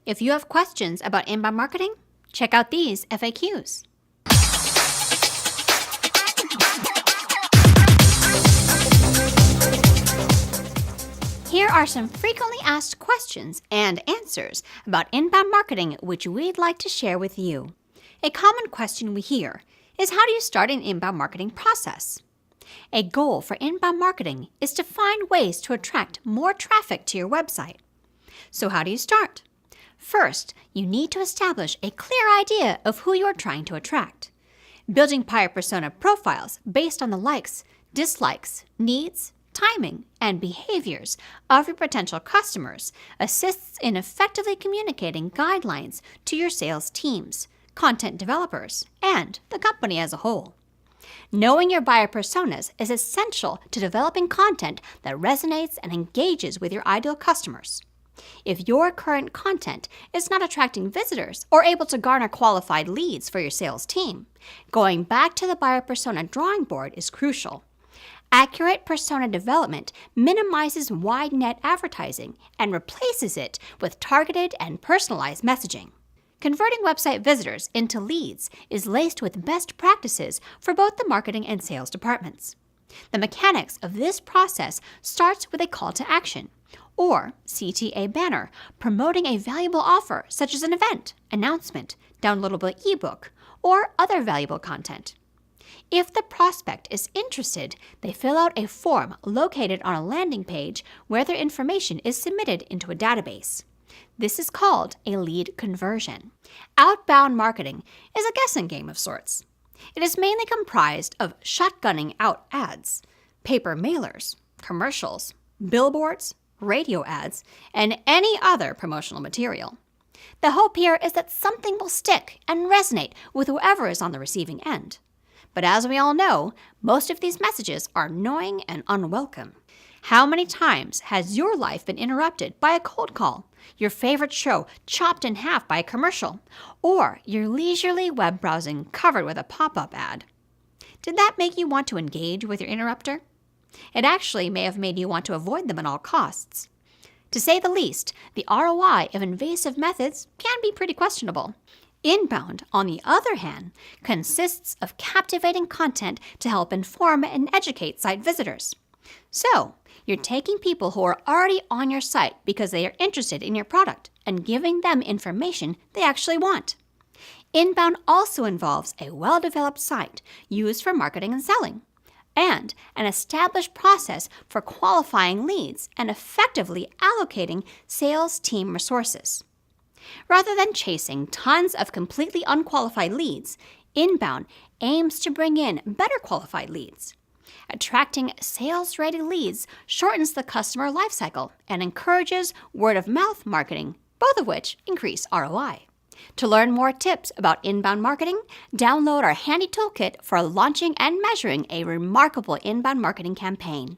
If you have questions about inbound marketing, check out these FAQs. Here are some frequently asked questions and answers about inbound marketing which we'd like to share with you. A common question we hear is, how do you start an inbound marketing process? A goal for inbound marketing is to find ways to attract more traffic to your website. So how do you start? First, you need to establish a clear idea of who you are trying to attract. Building buyer persona profiles based on the likes, dislikes, needs, timing, and behaviors of your potential customers assists in effectively communicating guidelines to your sales teams, content developers, and the company as a whole. Knowing your buyer personas is essential to developing content that resonates and engages with your ideal customers. If your current content is not attracting visitors or able to garner qualified leads for your sales team, going back to the buyer persona drawing board is crucial. Accurate persona development minimizes wide net advertising and replaces it with targeted and personalized messaging. Converting website visitors into leads is laced with best practices for both the marketing and sales departments. The mechanics of this process starts with a call to action, or CTA banner, promoting a valuable offer such as an event, announcement, downloadable ebook, or other valuable content. If the prospect is interested, they fill out a form located on a landing page where their information is submitted into a database. This is called a lead conversion. Outbound marketing is a guessing game of sorts. It is mainly comprised of shotgunning out ads, paper mailers, commercials, billboards, radio ads, and any other promotional material. The hope here is that something will stick and resonate with whoever is on the receiving end. But as we all know, most of these messages are annoying and unwelcome. How many times has your life been interrupted by a cold call, your favorite show chopped in half by a commercial, or your leisurely web browsing covered with a pop-up ad? Did that make you want to engage with your interrupter? It actually may have made you want to avoid them at all costs. To say the least, the ROI of invasive methods can be pretty questionable. Inbound, on the other hand, consists of captivating content to help inform and educate site visitors. So, you're taking people who are already on your site because they are interested in your product and giving them information they actually want. Inbound also involves a well-developed site used for marketing and selling, and an established process for qualifying leads and effectively allocating sales team resources. Rather than chasing tons of completely unqualified leads, inbound aims to bring in better qualified leads. Attracting sales-ready leads shortens the customer lifecycle and encourages word-of-mouth marketing, both of which increase ROI. To learn more tips about inbound marketing, download our handy toolkit for launching and measuring a remarkable inbound marketing campaign.